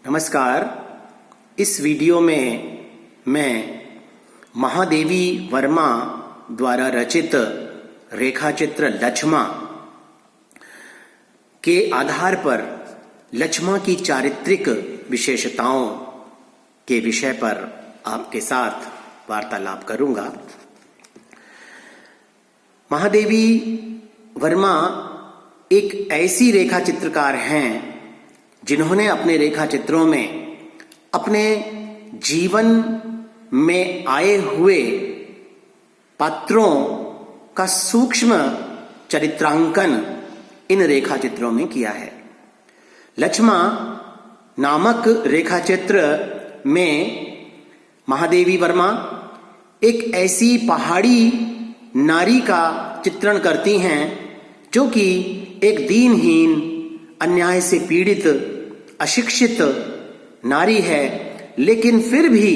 नमस्कार। इस वीडियो में मैं महादेवी वर्मा द्वारा रचित रेखाचित्र लक्ष्मा के आधार पर लक्ष्मा की चारित्रिक विशेषताओं के विषय पर आपके साथ वार्तालाप करूंगा। महादेवी वर्मा एक ऐसी रेखा चित्रकार हैं जिन्होंने अपने रेखा चित्रों में अपने जीवन में आए हुए पात्रों का सूक्ष्म चरित्रांकन इन रेखा चित्रों में किया है। लक्ष्मा नामक रेखा चित्र में महादेवी वर्मा एक ऐसी पहाड़ी नारी का चित्रण करती हैं जो कि एक दीनहीन, अन्याय से पीड़ित, अशिक्षित नारी है, लेकिन फिर भी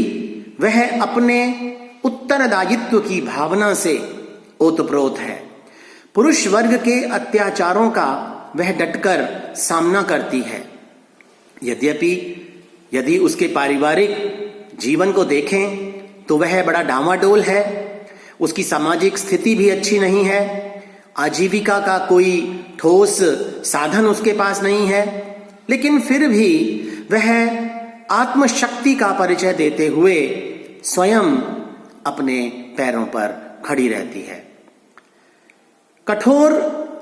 वह अपने उत्तरदायित्व की भावना से ओतप्रोत है। पुरुष वर्ग के अत्याचारों का वह डटकर सामना करती है। यद्यपि यदि उसके पारिवारिक जीवन को देखें तो वह बड़ा डामाडोल है, उसकी सामाजिक स्थिति भी अच्छी नहीं है, आजीविका का कोई ठोस साधन उसके पास नहीं है, लेकिन फिर भी वह आत्मशक्ति का परिचय देते हुए स्वयं अपने पैरों पर खड़ी रहती है। कठोर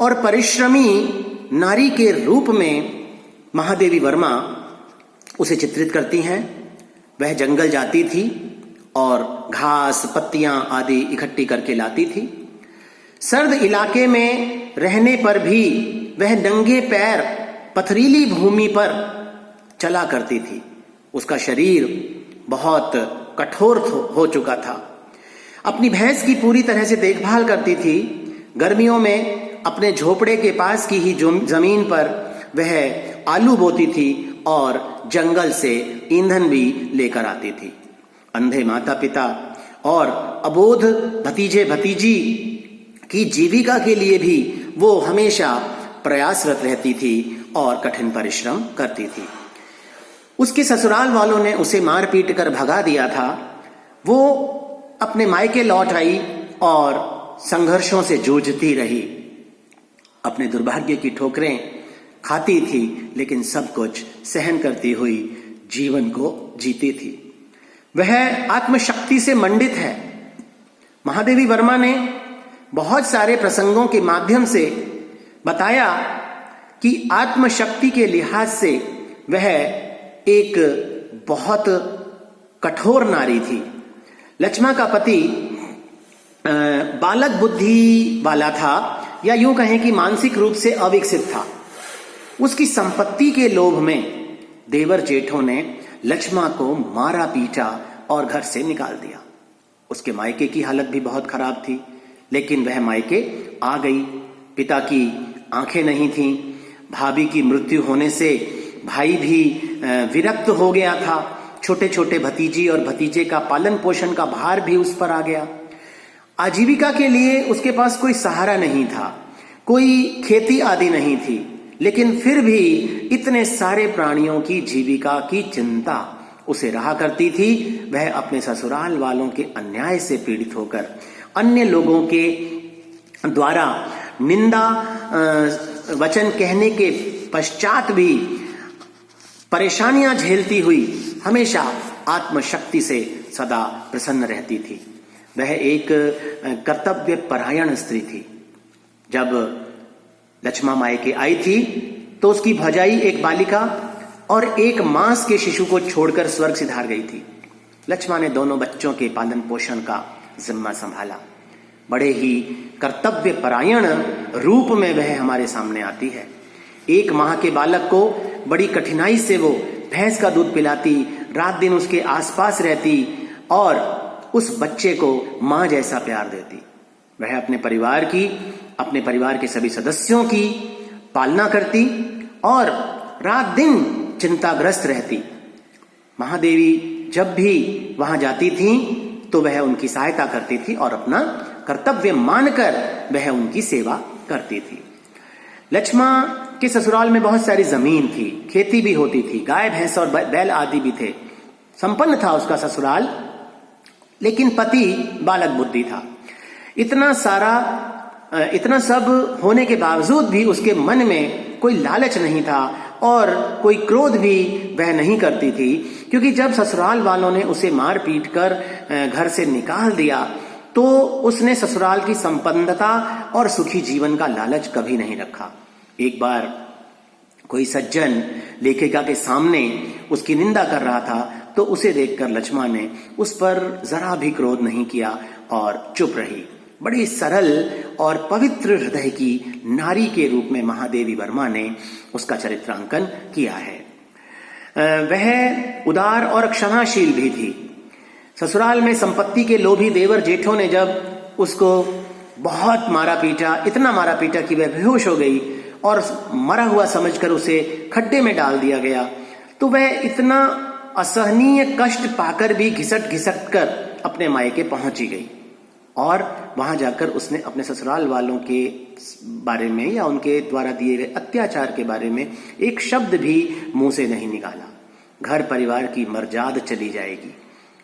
और परिश्रमी नारी के रूप में महादेवी वर्मा उसे चित्रित करती हैं। वह जंगल जाती थी और घास, पत्तियां आदि इकट्ठी करके लाती थी। सर्द इलाके में रहने पर भी वह नंगे पैर पथरीली भूमि पर चला करती थी। उसका शरीर बहुत कठोर हो चुका था। अपनी भैंस की पूरी तरह से देखभाल करती थी। गर्मियों में अपने झोपड़े के पास की ही जमीन पर वह आलू बोती थी और जंगल से ईंधन भी लेकर आती थी। अंधे माता पिता और अबोध भतीजे भतीजी की जीविका के लिए भी वो हमेशा प्रयासरत रहती थी और कठिन परिश्रम करती थी। उसके ससुराल वालों ने उसे मार पीट कर भगा दिया था। वो अपने मायके लौट आई और संघर्षों से जूझती रही। अपने दुर्भाग्य की ठोकरें खाती थी, लेकिन सब कुछ सहन करती हुई जीवन को जीती थी। वह आत्मशक्ति से मंडित है। महादेवी वर्मा ने बहुत सारे प्रसंगों के माध्यम से बताया कि आत्मशक्ति के लिहाज से वह एक बहुत कठोर नारी थी। लक्ष्मा का पति बालक बुद्धि वाला था, या यूं कहें कि मानसिक रूप से अविकसित था। उसकी संपत्ति के लोभ में देवर जेठों ने लक्ष्मा को मारा पीटा और घर से निकाल दिया। उसके मायके की हालत भी बहुत खराब थी, लेकिन वह मायके आ गई। पिता की आंखें नहीं थीं। भाभी की मृत्यु होने से भाई भी विरक्त हो गया था। छोटे छोटे भतीजी और भतीजे का पालन पोषण का भार भी उस पर आ गया। आजीविका के लिए उसके पास कोई सहारा नहीं था, कोई खेती आदि नहीं थी, लेकिन फिर भी इतने सारे प्राणियों की जीविका की चिंता उसे रहा करती थी। वह अपने ससुराल वालों के अन्याय से पीड़ित होकर, अन्य लोगों के द्वारा निंदा वचन कहने के पश्चात भी परेशानियां झेलती हुई हमेशा आत्मशक्ति से सदा प्रसन्न रहती थी। वह एक कर्तव्य परायण स्त्री थी। जब लक्ष्मा मायके आई थी तो उसकी भौजाई एक बालिका और एक मास के शिशु को छोड़कर स्वर्ग सिधार गई थी। लक्ष्मा ने दोनों बच्चों के पालन पोषण का जिम्मा संभाला। बड़े ही कर्तव्य परायण रूप में वह हमारे सामने आती है। एक माह के बालक को बड़ी कठिनाई से वो भैंस का दूध पिलाती, रात दिन उसके आसपास रहती और उस बच्चे को मां जैसा प्यार देती। वह अपने परिवार के सभी सदस्यों की पालना करती और रात दिन चिंताग्रस्त रहती। महादेवी जब भी वहां जाती थी तो वह उनकी सहायता करती थी और अपना कर्तव्य मानकर वह उनकी सेवा करती थी। लक्ष्मा के ससुराल में बहुत सारी जमीन थी, खेती भी होती थी, गाय भैंस और बैल आदि भी थे। संपन्न था उसका ससुराल, लेकिन पति बालक बुद्धि था। इतना सब होने के बावजूद भी उसके मन में कोई लालच नहीं था और कोई क्रोध भी वह नहीं करती थी, क्योंकि जब ससुराल वालों ने उसे मार पीट कर घर से निकाल दिया तो उसने ससुराल की संपन्नता और सुखी जीवन का लालच कभी नहीं रखा। एक बार कोई सज्जन लेखिका के सामने उसकी निंदा कर रहा था, तो उसे देखकर लक्ष्मा ने उस पर जरा भी क्रोध नहीं किया और चुप रही। बड़ी सरल और पवित्र हृदय की नारी के रूप में महादेवी वर्मा ने उसका चित्रांकन किया है। वह उदार और क्षमाशील भी थी। ससुराल में संपत्ति के लोभी देवर जेठों ने जब उसको बहुत मारा पीटा, इतना मारा पीटा कि वह बेहोश हो गई और मरा हुआ समझकर उसे खड्डे में डाल दिया गया, तो वह इतना असहनीय कष्ट पाकर भी घिसट घिसट कर अपने मायके पहुंची गई और वहां जाकर उसने अपने ससुराल वालों के बारे में या उनके द्वारा दिए गए अत्याचार के बारे में एक शब्द भी मुंह से नहीं निकाला। घर परिवार की मर्यादा चली जाएगी,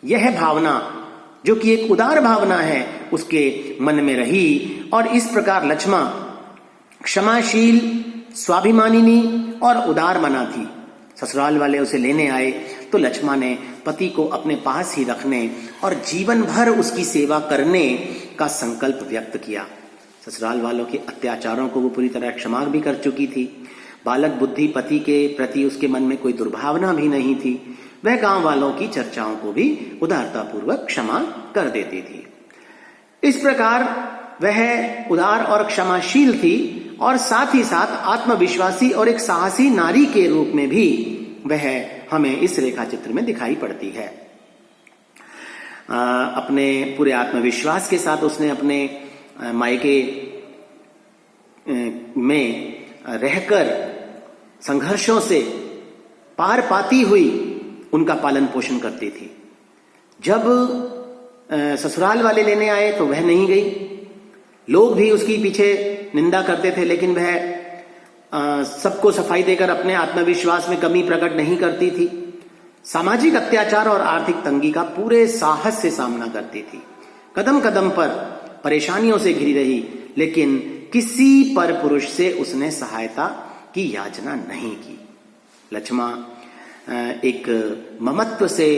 यह भावना जो कि एक उदार भावना है उसके मन में रही और इस प्रकार लक्ष्मा क्षमाशील, स्वाभिमानिनी और उदार मना थी। ससुराल वाले उसे लेने आए तो लक्ष्मा ने पति को अपने पास ही रखने और जीवन भर उसकी सेवा करने का संकल्प व्यक्त किया। ससुराल वालों के अत्याचारों को वो पूरी तरह क्षमा भी कर चुकी थी। बालक बुद्धि पति के प्रति उसके मन में कोई दुर्भावना भी नहीं थी। वह गांव वालों की चर्चाओं को भी उदारतापूर्वक क्षमा कर देती थी। इस प्रकार वह उदार और क्षमाशील थी और साथ ही साथ आत्मविश्वासी और एक साहसी नारी के रूप में भी वह हमें इस रेखा चित्र में दिखाई पड़ती है। अपने पूरे आत्मविश्वास के साथ उसने अपने मायके में रहकर संघर्षों से पार पाती हुई उनका पालन पोषण करती थी। जब ससुराल वाले लेने आए तो वह नहीं गई। लोग भी उसकी पीछे निंदा करते थे, लेकिन वह सबको सफाई देकर अपने आत्मविश्वास में कमी प्रकट नहीं करती थी। सामाजिक अत्याचार और आर्थिक तंगी का पूरे साहस से सामना करती थी। कदम कदम पर परेशानियों से घिरी रही, लेकिन किसी पर पुरुष से उसने सहायता की याचना नहीं की। लक्ष्मा एक ममत्व से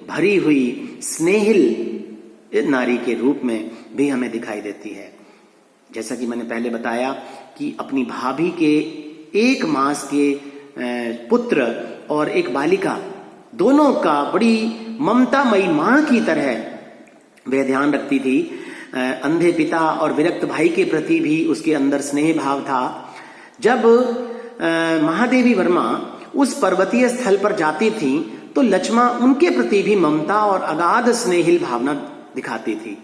भरी हुई स्नेहिल नारी के रूप में भी हमें दिखाई देती है। जैसा कि मैंने पहले बताया कि अपनी भाभी के 1 मास के पुत्र और एक बालिका, दोनों का बड़ी ममतामयी मां की तरह वह ध्यान रखती थी। अंधे पिता और विरक्त भाई के प्रति भी उसके अंदर स्नेह भाव था। जब महादेवी वर्मा उस पर्वतीय स्थल पर जाती थी तो लक्ष्मा उनके प्रति भी ममता और अगाध स्नेहिल भावना दिखाती थी।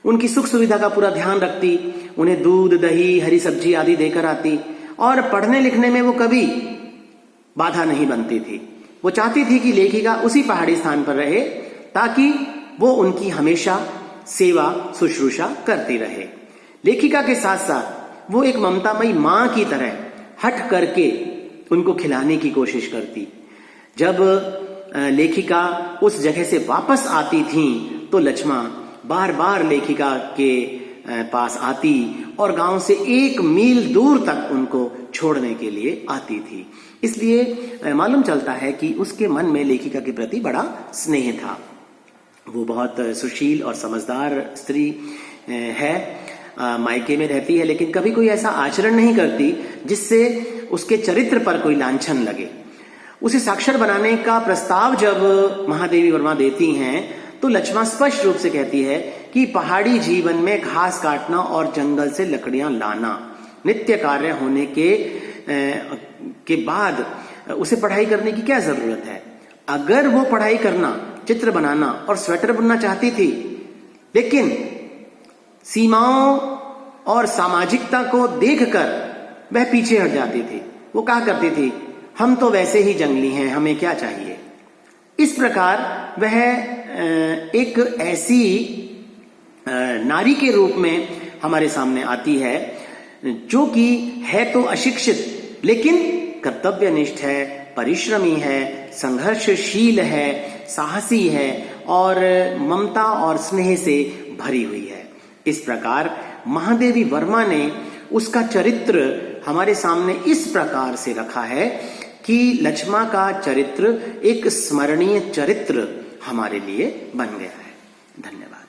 उनकी सुख सुविधा का पूरा ध्यान रखती, उन्हें दूध, दही, हरी सब्जी आदि देकर आती और पढ़ने लिखने में वो कभी बाधा नहीं बनती थी। वो चाहती थी कि लेखिका उसी पहाड़ी स्थान पर रहे ताकि वो उनकी हमेशा सेवा शुश्रूषा करती रहे। लेखिका के साथ साथ वो एक ममतामयी मां की तरह हट करके उनको खिलाने की कोशिश करती। जब लेखिका उस जगह से वापस आती थी तो लक्ष्मा बार बार लेखिका के पास आती और गांव से 1 मील दूर तक उनको छोड़ने के लिए आती थी। इसलिए मालूम चलता है कि उसके मन में लेखिका के प्रति बड़ा स्नेह था। वो बहुत सुशील और समझदार स्त्री है, मायके में रहती है, लेकिन कभी कोई ऐसा आचरण नहीं करती जिससे उसके चरित्र पर कोई लांछन लगे। उसे साक्षर बनाने का प्रस्ताव जब महादेवी वर्मा देती हैं तो लक्ष्मा स्पष्ट रूप से कहती है कि पहाड़ी जीवन में घास काटना और जंगल से लकड़ियां लाना नित्य कार्य होने के बाद उसे पढ़ाई करने की क्या जरूरत है। अगर वो पढ़ाई करना, चित्र बनाना और स्वेटर बुनना चाहती थी, लेकिन सीमाओं और सामाजिकता को देखकर वह पीछे हट जाती थी। वो कहा करती थी, हम तो वैसे ही जंगली हैं, हमें क्या चाहिए। इस प्रकार वह एक ऐसी नारी के रूप में हमारे सामने आती है जो कि है तो अशिक्षित लेकिन कर्तव्यनिष्ठ है, परिश्रमी है, संघर्षशील है, साहसी है और ममता और स्नेह से भरी हुई है। इस प्रकार महादेवी वर्मा ने उसका चरित्र हमारे सामने इस प्रकार से रखा है कि लक्ष्मा का चरित्र एक स्मरणीय चरित्र हमारे लिए बन गया है। धन्यवाद।